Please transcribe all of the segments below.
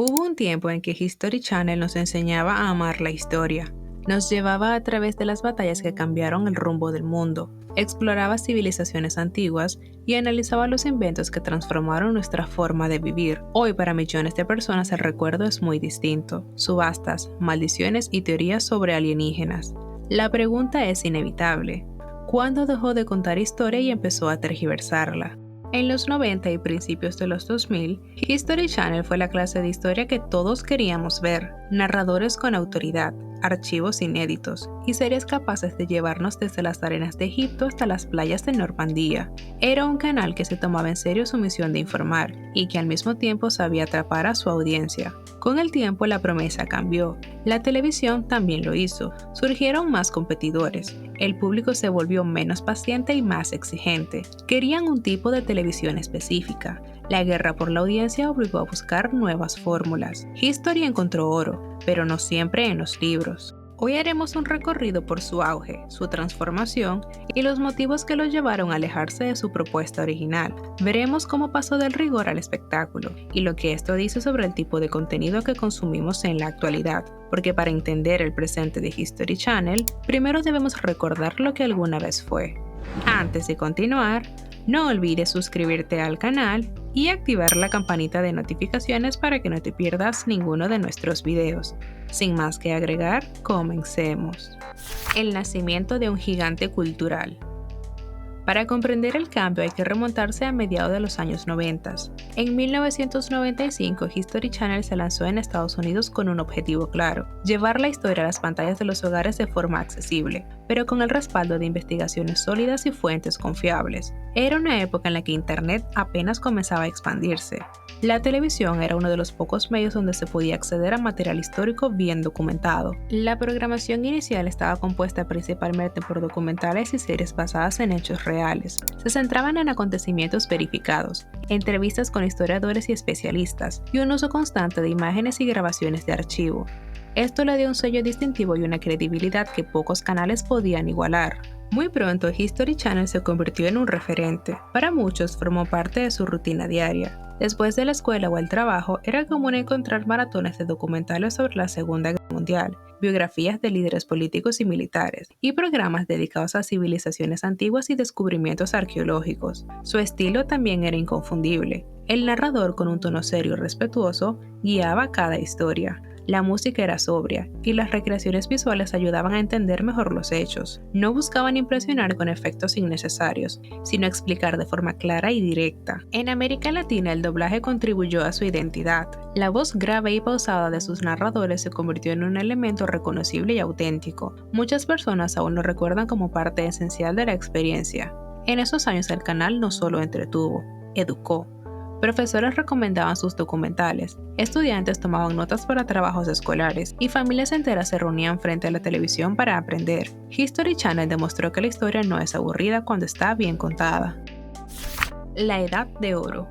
Hubo un tiempo en que History Channel nos enseñaba a amar la historia. Nos llevaba a través de las batallas que cambiaron el rumbo del mundo, exploraba civilizaciones antiguas y analizaba los inventos que transformaron nuestra forma de vivir. Hoy para millones de personas el recuerdo es muy distinto. Subastas, maldiciones y teorías sobre alienígenas. La pregunta es inevitable. ¿Cuándo dejó de contar historia y empezó a tergiversarla? En los 90 y principios de los 2000, History Channel fue la clase de historia que todos queríamos ver, narradores con autoridad, archivos inéditos y series capaces de llevarnos desde las arenas de Egipto hasta las playas de Normandía. Era un canal que se tomaba en serio su misión de informar y que al mismo tiempo sabía atrapar a su audiencia. Con el tiempo la promesa cambió. La televisión también lo hizo. Surgieron más competidores. El público se volvió menos paciente y más exigente. Querían un tipo de televisión específica. La guerra por la audiencia obligó a buscar nuevas fórmulas. History encontró oro, pero no siempre en los libros. Hoy haremos un recorrido por su auge, su transformación y los motivos que lo llevaron a alejarse de su propuesta original. Veremos cómo pasó del rigor al espectáculo y lo que esto dice sobre el tipo de contenido que consumimos en la actualidad, porque para entender el presente de History Channel, primero debemos recordar lo que alguna vez fue. Antes de continuar, no olvides suscribirte al canal y activar la campanita de notificaciones para que no te pierdas ninguno de nuestros videos. Sin más que agregar, comencemos. El nacimiento de un gigante cultural. Para comprender el cambio hay que remontarse a mediados de los años 90. En 1995, History Channel se lanzó en Estados Unidos con un objetivo claro: llevar la historia a las pantallas de los hogares de forma accesible, pero con el respaldo de investigaciones sólidas y fuentes confiables. Era una época en la que Internet apenas comenzaba a expandirse. La televisión era uno de los pocos medios donde se podía acceder a material histórico bien documentado. La programación inicial estaba compuesta principalmente por documentales y series basadas en hechos reales. Se centraban en acontecimientos verificados, entrevistas con historiadores y especialistas, y un uso constante de imágenes y grabaciones de archivo. Esto le dio un sello distintivo y una credibilidad que pocos canales podían igualar. Muy pronto, History Channel se convirtió en un referente. Para muchos formó parte de su rutina diaria. Después de la escuela o el trabajo, era común encontrar maratones de documentales sobre la Segunda Guerra Mundial, biografías de líderes políticos y militares, y programas dedicados a civilizaciones antiguas y descubrimientos arqueológicos. Su estilo también era inconfundible. El narrador, con un tono serio y respetuoso, guiaba cada historia. La música era sobria y las recreaciones visuales ayudaban a entender mejor los hechos. No buscaban impresionar con efectos innecesarios, sino explicar de forma clara y directa. En América Latina el doblaje contribuyó a su identidad. La voz grave y pausada de sus narradores se convirtió en un elemento reconocible y auténtico. Muchas personas aún lo recuerdan como parte esencial de la experiencia. En esos años el canal no solo entretuvo, educó. Profesores recomendaban sus documentales, estudiantes tomaban notas para trabajos escolares y familias enteras se reunían frente a la televisión para aprender. History Channel demostró que la historia no es aburrida cuando está bien contada. La Edad de Oro.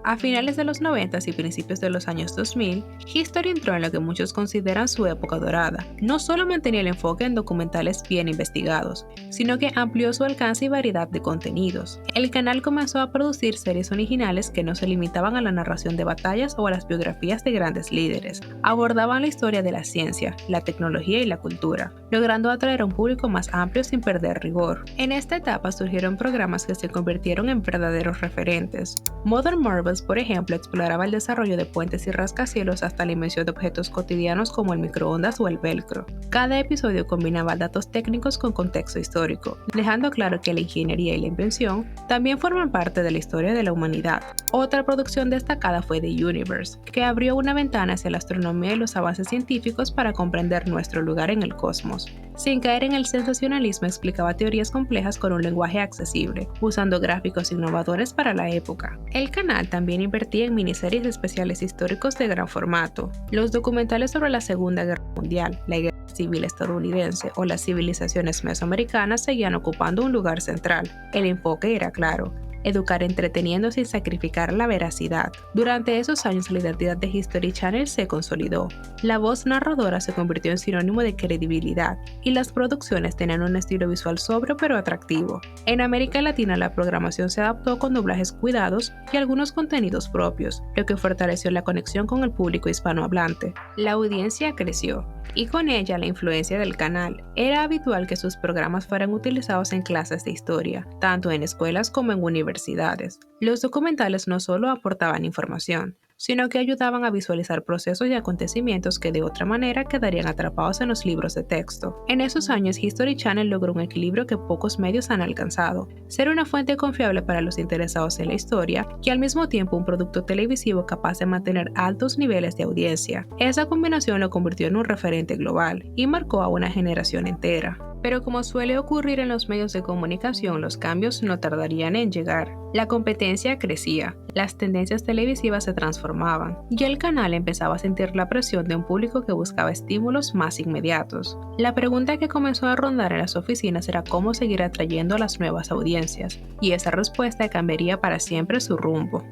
A finales de los 90 y principios de los años 2000, History entró en lo que muchos consideran su época dorada. No solo mantenía el enfoque en documentales bien investigados, sino que amplió su alcance y variedad de contenidos. El canal comenzó a producir series originales que no se limitaban a la narración de batallas o a las biografías de grandes líderes. Abordaban la historia de la ciencia, la tecnología y la cultura, logrando atraer a un público más amplio sin perder rigor. En esta etapa surgieron programas que se convirtieron en verdaderos referentes. Modern Marvels, por ejemplo, exploraba el desarrollo de puentes y rascacielos hasta la invención de objetos cotidianos como el microondas o el velcro. Cada episodio combinaba datos técnicos con contexto histórico, dejando claro que la ingeniería y la invención también forman parte de la historia de la humanidad. Otra producción destacada fue The Universe, que abrió una ventana hacia la astronomía y los avances científicos para comprender nuestro lugar en el cosmos. Sin caer en el sensacionalismo, explicaba teorías complejas con un lenguaje accesible, usando gráficos innovadores para la época. El canal también invertía en miniseries especiales históricos de gran formato. Los documentales sobre la Segunda Guerra Mundial, la Guerra Civil estadounidense o las civilizaciones mesoamericanas seguían ocupando un lugar central. El enfoque era claro: educar entreteniendo sin sacrificar la veracidad. Durante esos años la identidad de History Channel se consolidó. La voz narradora se convirtió en sinónimo de credibilidad y las producciones tenían un estilo visual sobrio pero atractivo. En América Latina la programación se adaptó con doblajes cuidados y algunos contenidos propios, lo que fortaleció la conexión con el público hispanohablante. La audiencia creció y con ella la influencia del canal. Era habitual que sus programas fueran utilizados en clases de historia, tanto en escuelas como en universidades. Los documentales no solo aportaban información, sino que ayudaban a visualizar procesos y acontecimientos que de otra manera quedarían atrapados en los libros de texto. En esos años, History Channel logró un equilibrio que pocos medios han alcanzado: ser una fuente confiable para los interesados en la historia y al mismo tiempo un producto televisivo capaz de mantener altos niveles de audiencia. Esa combinación lo convirtió en un referente global y marcó a una generación entera. Pero como suele ocurrir en los medios de comunicación, los cambios no tardarían en llegar. La competencia crecía, las tendencias televisivas se transformaban y el canal empezaba a sentir la presión de un público que buscaba estímulos más inmediatos. La pregunta que comenzó a rondar en las oficinas era cómo seguir atrayendo a las nuevas audiencias, y esa respuesta cambiaría para siempre su rumbo.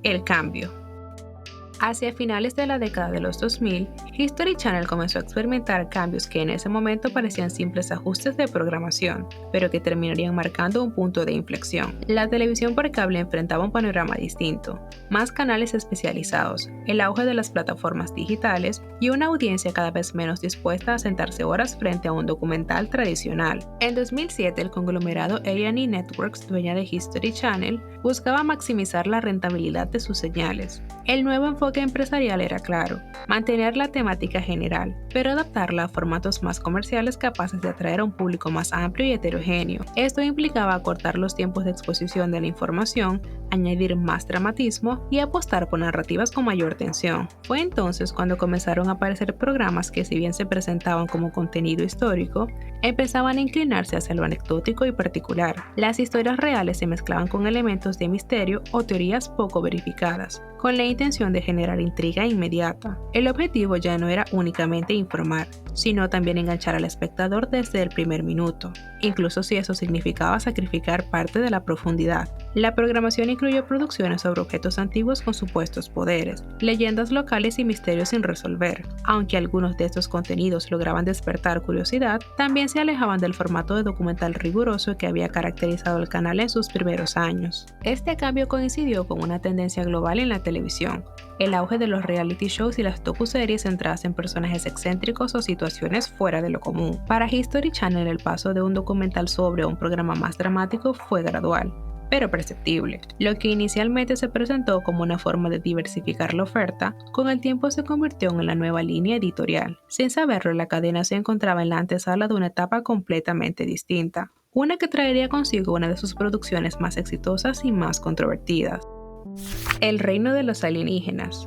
El cambio. Hacia finales de la década de los 2000, History Channel comenzó a experimentar cambios que en ese momento parecían simples ajustes de programación, pero que terminarían marcando un punto de inflexión. La televisión por cable enfrentaba un panorama distinto: más canales especializados, el auge de las plataformas digitales y una audiencia cada vez menos dispuesta a sentarse horas frente a un documental tradicional. En 2007, el conglomerado A&E Networks, dueña de History Channel, buscaba maximizar la rentabilidad de sus señales. El nuevo enfoque empresarial era claro: mantener la temática general, pero adaptarla a formatos más comerciales capaces de atraer a un público más amplio y heterogéneo. Esto implicaba acortar los tiempos de exposición de la información, añadir más dramatismo y apostar por narrativas con mayor tensión. Fue entonces cuando comenzaron a aparecer programas que, si bien se presentaban como contenido histórico, empezaban a inclinarse hacia lo anecdótico y particular. Las historias reales se mezclaban con elementos de misterio o teorías poco verificadas, con la intención de generar intriga inmediata. El objetivo ya no era únicamente informar, sino también enganchar al espectador desde el primer minuto, incluso si eso significaba sacrificar parte de la profundidad. La programación incluyó producciones sobre objetos antiguos con supuestos poderes, leyendas locales y misterios sin resolver. Aunque algunos de estos contenidos lograban despertar curiosidad, también se alejaban del formato de documental riguroso que había caracterizado al canal en sus primeros años. Este cambio coincidió con una tendencia global en la televisión: el auge de los reality shows y las docuseries centradas en personajes excéntricos o situaciones fuera de lo común. Para History Channel, el paso de un documental sobre un programa más dramático fue gradual, pero perceptible. Lo que inicialmente se presentó como una forma de diversificar la oferta, con el tiempo se convirtió en la nueva línea editorial. Sin saberlo, la cadena se encontraba en la antesala de una etapa completamente distinta, una que traería consigo una de sus producciones más exitosas y más controvertidas: El reino de los alienígenas.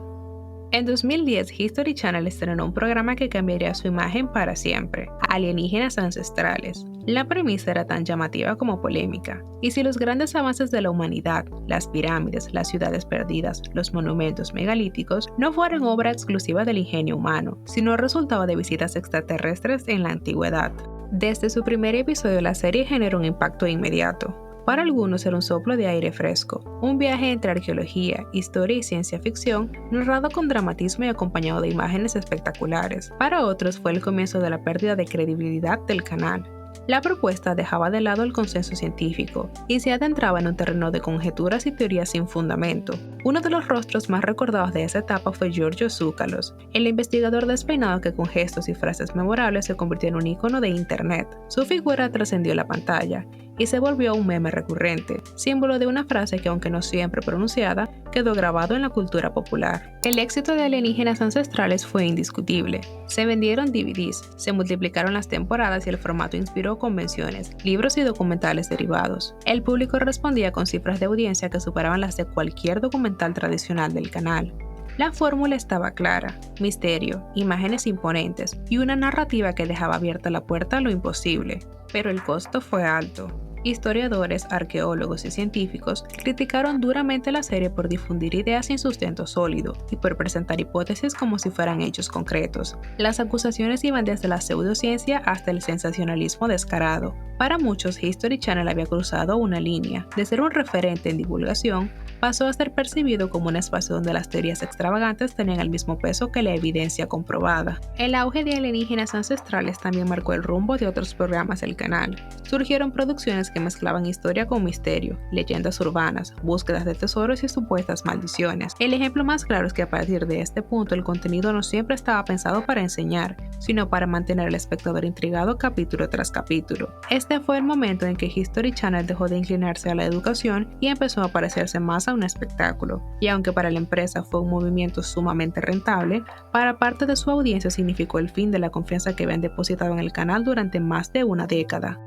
En 2010, History Channel estrenó un programa que cambiaría su imagen para siempre: Alienígenas Ancestrales. La premisa era tan llamativa como polémica, y si los grandes avances de la humanidad, las pirámides, las ciudades perdidas, los monumentos megalíticos, no fueron obra exclusiva del ingenio humano, sino resultado de visitas extraterrestres en la antigüedad. Desde su primer episodio, la serie generó un impacto inmediato. Para algunos era un soplo de aire fresco, un viaje entre arqueología, historia y ciencia ficción, narrado con dramatismo y acompañado de imágenes espectaculares. Para otros fue el comienzo de la pérdida de credibilidad del canal. La propuesta dejaba de lado el consenso científico y se adentraba en un terreno de conjeturas y teorías sin fundamento. Uno de los rostros más recordados de esa etapa fue Giorgio Tsoukalos, el investigador despeinado que con gestos y frases memorables se convirtió en un ícono de Internet. Su figura trascendió la pantalla y se volvió un meme recurrente, símbolo de una frase que, aunque no siempre pronunciada, quedó grabado en la cultura popular. El éxito de Alienígenas Ancestrales fue indiscutible. Se vendieron DVDs, se multiplicaron las temporadas y el formato inspiró convenciones, libros y documentales derivados. El público respondía con cifras de audiencia que superaban las de cualquier documental tradicional del canal. La fórmula estaba clara: misterio, imágenes imponentes y una narrativa que dejaba abierta la puerta a lo imposible. Pero el costo fue alto. Historiadores, arqueólogos y científicos criticaron duramente la serie por difundir ideas sin sustento sólido y por presentar hipótesis como si fueran hechos concretos. Las acusaciones iban desde la pseudociencia hasta el sensacionalismo descarado. Para muchos, History Channel había cruzado una línea. De ser un referente en divulgación, pasó a ser percibido como un espacio donde las teorías extravagantes tenían el mismo peso que la evidencia comprobada. El auge de alienígenas ancestrales también marcó el rumbo de otros programas del canal. Surgieron producciones que mezclaban historia con misterio, leyendas urbanas, búsquedas de tesoros y supuestas maldiciones. El ejemplo más claro es que a partir de este punto el contenido no siempre estaba pensado para enseñar, sino para mantener al espectador intrigado capítulo tras capítulo. Este fue el momento en que History Channel dejó de inclinarse a la educación y empezó a parecerse más a un espectáculo. Y aunque para la empresa fue un movimiento sumamente rentable, para parte de su audiencia significó el fin de la confianza que habían depositado en el canal durante más de una década.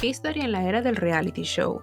History en la era del reality show.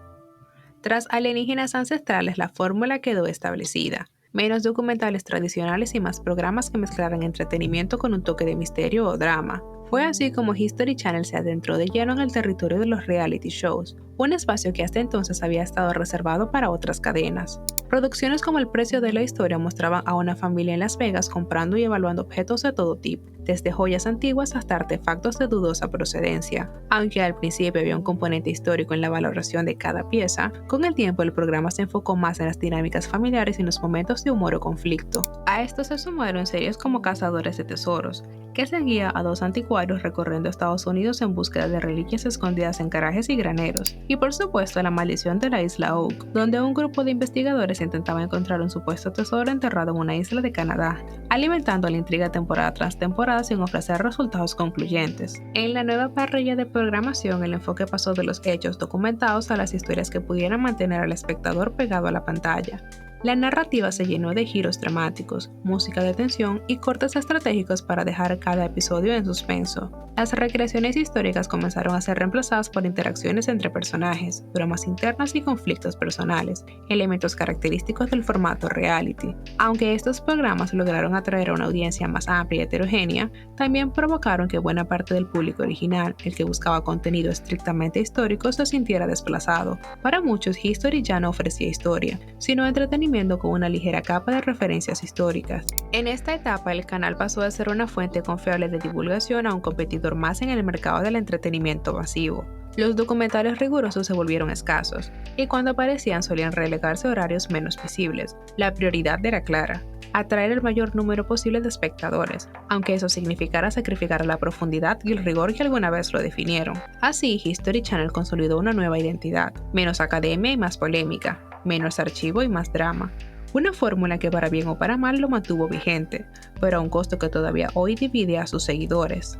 Tras Alienígenas Ancestrales, la fórmula quedó establecida. Menos documentales tradicionales y más programas que mezclaran entretenimiento con un toque de misterio o drama. Fue así como History Channel se adentró de lleno en el territorio de los reality shows, un espacio que hasta entonces había estado reservado para otras cadenas. Producciones como El precio de la historia mostraban a una familia en Las Vegas comprando y evaluando objetos de todo tipo, desde joyas antiguas hasta artefactos de dudosa procedencia. Aunque al principio había un componente histórico en la valoración de cada pieza, con el tiempo el programa se enfocó más en las dinámicas familiares y en los momentos de humor o conflicto. A esto se sumaron series como Cazadores de Tesoros, que seguía a dos anticuarios recorriendo Estados Unidos en búsqueda de reliquias escondidas en garajes y graneros, y por supuesto La Maldición de la Isla Oak, donde un grupo de investigadores intentaba encontrar un supuesto tesoro enterrado en una isla de Canadá, alimentando la intriga temporada tras temporada sin ofrecer resultados concluyentes. En la nueva parrilla de programación, el enfoque pasó de los hechos documentados a las historias que pudieran mantener al espectador pegado a la pantalla. La narrativa se llenó de giros dramáticos, música de tensión y cortes estratégicos para dejar cada episodio en suspenso. Las recreaciones históricas comenzaron a ser reemplazadas por interacciones entre personajes, bromas internas y conflictos personales, elementos característicos del formato reality. Aunque estos programas lograron atraer a una audiencia más amplia y heterogénea, también provocaron que buena parte del público original, el que buscaba contenido estrictamente histórico, se sintiera desplazado. Para muchos, History ya no ofrecía historia, sino entretenimiento con una ligera capa de referencias históricas. En esta etapa, el canal pasó a ser una fuente confiable de divulgación a un competidor más en el mercado del entretenimiento masivo. Los documentales rigurosos se volvieron escasos, y cuando aparecían solían relegarse a horarios menos visibles. La prioridad era clara: atraer el mayor número posible de espectadores, aunque eso significara sacrificar la profundidad y el rigor que alguna vez lo definieron. Así, History Channel consolidó una nueva identidad: menos academia y más polémica, menos archivo y más drama. Una fórmula que para bien o para mal lo mantuvo vigente, pero a un costo que todavía hoy divide a sus seguidores.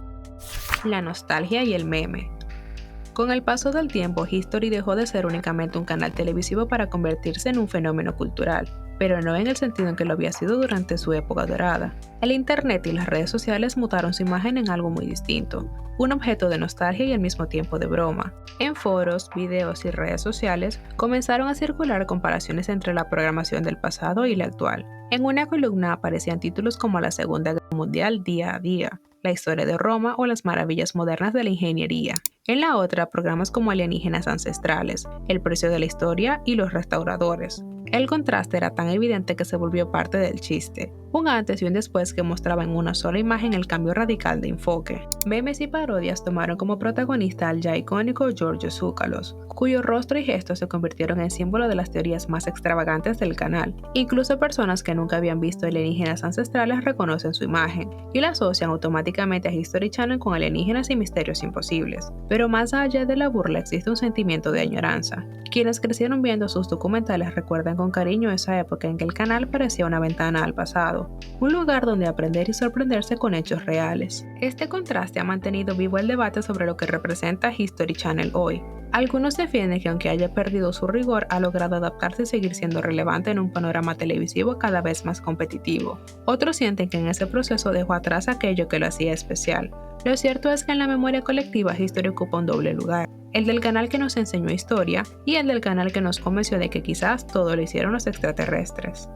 La nostalgia y el meme. Con el paso del tiempo, History dejó de ser únicamente un canal televisivo para convertirse en un fenómeno cultural, pero no en el sentido en que lo había sido durante su época dorada. El internet y las redes sociales mutaron su imagen en algo muy distinto, un objeto de nostalgia y al mismo tiempo de broma. En foros, videos y redes sociales comenzaron a circular comparaciones entre la programación del pasado y la actual. En una columna aparecían títulos como La Segunda Guerra Mundial día a día, La historia de Roma o Las maravillas modernas de la ingeniería. En la otra, programas como Alienígenas Ancestrales, El precio de la historia y Los restauradores. El contraste era tan evidente que se volvió parte del chiste, un antes y un después que mostraba en una sola imagen el cambio radical de enfoque. Memes y parodias tomaron como protagonista al ya icónico George Tsoukalos, cuyo rostro y gestos se convirtieron en símbolo de las teorías más extravagantes del canal. Incluso personas que nunca habían visto alienígenas ancestrales reconocen su imagen y la asocian automáticamente a History Channel con alienígenas y misterios imposibles. Pero más allá de la burla existe un sentimiento de añoranza. Quienes crecieron viendo sus documentales recuerdan con cariño esa época en que el canal parecía una ventana al pasado, un lugar donde aprender y sorprenderse con hechos reales. Este contraste ha mantenido vivo el debate sobre lo que representa History Channel hoy. Algunos defienden que aunque haya perdido su rigor, ha logrado adaptarse y seguir siendo relevante en un panorama televisivo cada vez más competitivo. Otros sienten que en ese proceso dejó atrás aquello que lo hacía especial. Lo cierto es que en la memoria colectiva History ocupa un doble lugar: el del canal que nos enseñó historia y el del canal que nos convenció de que quizás todo lo hicieron los extraterrestres.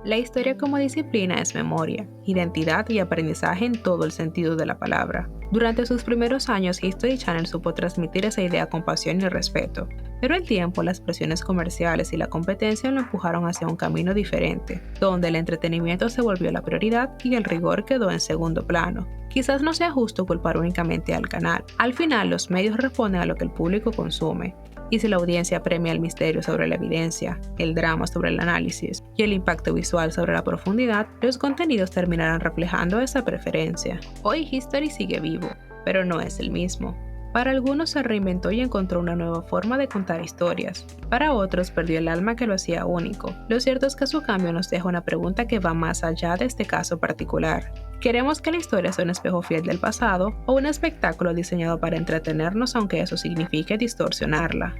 La historia como disciplina es memoria, identidad y aprendizaje en todo el sentido de la palabra. Durante sus primeros años, History Channel supo transmitir esa idea con pasión y respeto, pero el tiempo, las presiones comerciales y la competencia lo empujaron hacia un camino diferente, donde el entretenimiento se volvió la prioridad y el rigor quedó en segundo plano. Quizás no sea justo culpar únicamente al canal. Al final, los medios responden a lo que el público consume. Y si la audiencia premia el misterio sobre la evidencia, el drama sobre el análisis y el impacto visual sobre la profundidad, los contenidos terminarán reflejando esa preferencia. Hoy History sigue vivo, pero no es el mismo. Para algunos se reinventó y encontró una nueva forma de contar historias. Para otros perdió el alma que lo hacía único. Lo cierto es que su cambio nos deja una pregunta que va más allá de este caso particular. ¿Queremos que la historia sea un espejo fiel del pasado o un espectáculo diseñado para entretenernos aunque eso signifique distorsionarla?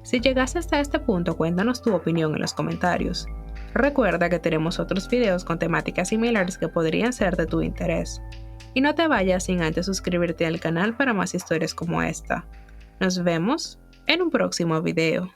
Si llegaste hasta este punto, cuéntanos tu opinión en los comentarios. Recuerda que tenemos otros videos con temáticas similares que podrían ser de tu interés. Y no te vayas sin antes suscribirte al canal para más historias como esta. Nos vemos en un próximo video.